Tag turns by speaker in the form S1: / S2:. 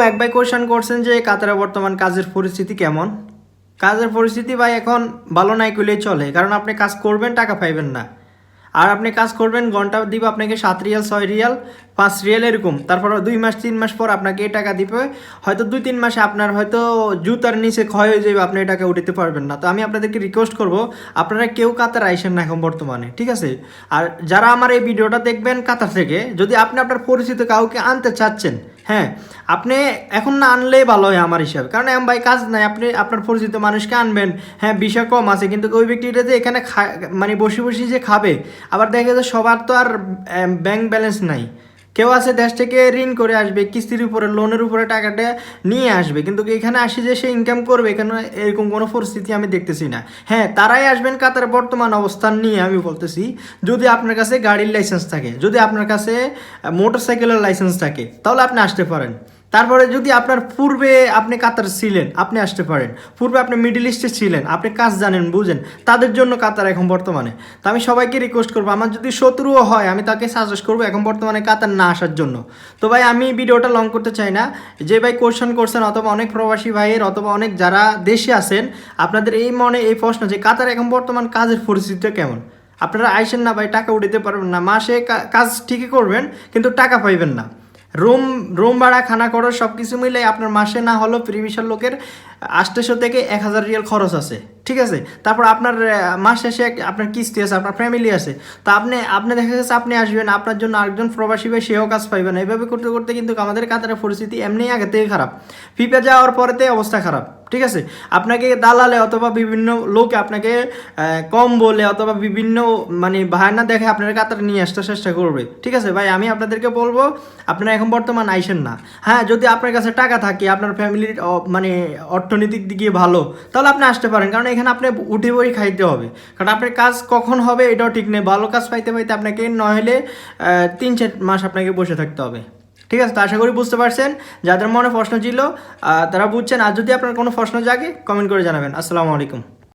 S1: এক ভাই কোয়েশ্চেন করছেন যে কাতারে বর্তমান কাজের পরিস্থিতি কেমন। কাজের পরিস্থিতি ভাই এখন ভালো নাই কইলেই চলে, কারণ আপনি কাজ করবেন টাকা পাইবেন না। আর আপনি কাজ করবেন, ঘন্টা দিব আপনাকে 7 রিয়াল 6 রিয়াল 5 রিয়াল এরকম, তারপর 2 মাস 3 মাস পর আপনাকে এই টাকা দিবে। হয়তো 2-3 মাসে আপনার হয়তো জুতার নিচে ক্ষয় হয়ে যাবে, আপনি এই টাকা উঠাতে পারবেন না। তো আমি আপনাদেরকে রিকোয়েস্ট করব, আপনারা কেউ কাতার আইসেন না এখন বর্তমানে, ঠিক আছে? আর যারা আমার এই ভিডিওটা দেখবেন কাতার থেকে, যদি আপনি আপনার পরিচিত কাউকে আনতে চাচ্ছেন, হ্যাঁ আপনি এখন না আনলেই ভালো হয় আমার হিসাবে, কারণ এম ভাই কাজ নাই, আপনি আপনার পরিচিত মানুষকে আনবেন। হ্যাঁ বিষয় কম আছে, কিন্তু ওই ব্যক্তিটা যে এখানে মানে বসে বসে যে খাবে, আবার দেখা যায় সবার তো আর ব্যাংক ব্যালেন্স নাই। কেউ আছে দেশ থেকে ঋণ করে আসবে, কিস্তির উপরে লোনের উপরে টাকাটা নিয়ে আসবে, কিন্তু এখানে আসি যে সে ইনকাম করবে, এখানে এরকম কোনো পরিস্থিতি আমি দেখতেছি না। হ্যাঁ তারাই আসবেন কাতার বর্তমান অবস্থান নিয়ে, আমি বলতেছি যদি আপনার কাছে গাড়ির লাইসেন্স থাকে, যদি আপনার কাছে মোটরসাইকেলের লাইসেন্স থাকে, তাহলে আপনি আসতে পারেন। তারপরে যদি আপনার পূর্বে আপনি কাতার ছিলেন, আপনি আসতে পারেন। পূর্বে আপনি মিডল ইস্টে ছিলেন, আপনি কাজ জানেন বুঝেন, তাদের জন্য কাতার এখন বর্তমানে। তো আমি সবাইকে রিকোয়েস্ট করবো, আমার যদি শত্রুও হয় আমি তাকে সাজেস্ট করবো এখন বর্তমানে কাতার না আসার জন্য। তো ভাই আমি ভিডিওটা লং করতে চাই না। যে ভাই কোয়েশ্চেন করছেন, অথবা অনেক প্রবাসী ভাইয়ের, অথবা অনেক যারা দেশে আছেন, আপনাদের এই মনে এই প্রশ্ন যে কাতার এখন বর্তমান কাজের পরিস্থিতিটা কেমন। আপনারা আইসেন না ভাই, টাকা উঠাতে পারবেন না, মাসে কাজ ঠিকই করবেন কিন্তু টাকা পাইবেন না। রুম রুম ভাড়া, খানা খরচ সব কিছু মিলে আপনার মাসে না হলেও প্রিভিশন লোকের 800 থেকে 1000 রিয়াল খরচ আছে, ঠিক আছে? তারপর আপনার মাস শেষে আপনার কিস্তি আছে, আপনার ফ্যামিলি আছে। তো আপনি দেখা যাচ্ছে আপনি আসবেন, আপনার জন্য আরেকজন প্রবাসী ভাই সেও কাজ পাইবে না। এইভাবে করতে করতে কিন্তু আমাদের কাতারের পরিস্থিতি এমনিই আগে থেকে খারাপ, ফিফা যাওয়ার পরেতে অবস্থা খারাপ, ঠিক আছে? আপনাকে দালালে অথবা বিভিন্ন লোকে আপনাকে কম বলে অথবা বিভিন্ন মানে বাহানা দেখে আপনার কাতারে নিয়ে আসতে চেষ্টা করবে, ঠিক আছে ভাই? আমি আপনাদেরকে বলবো আপনারা এখন বর্তমান আইসেন না। হ্যাঁ যদি আপনার কাছে টাকা থাকে, আপনার ফ্যামিলির মানে অর্থনৈতিক দিকে ভালো, তাহলে আপনি আসতে পারেন, কারণ এখানে আপনি উঠে বই খাইতে হবে। কারণ আপনার কাজ কখন হবে এটাও ঠিক নেই, ভালো কাজ পাইতে পাইতে আপনাকে নইলে 3-4 মাস আপনাকে বসে থাকতে হবে, ঠিক আছে? তো আশা করি বুঝতে পারছেন। যাদের মনে প্রশ্ন ছিল তারা বুঝছেন। আর যদি আপনার কোনো প্রশ্ন জাগে কমেন্ট করে জানাবেন। আসসালামু আলাইকুম।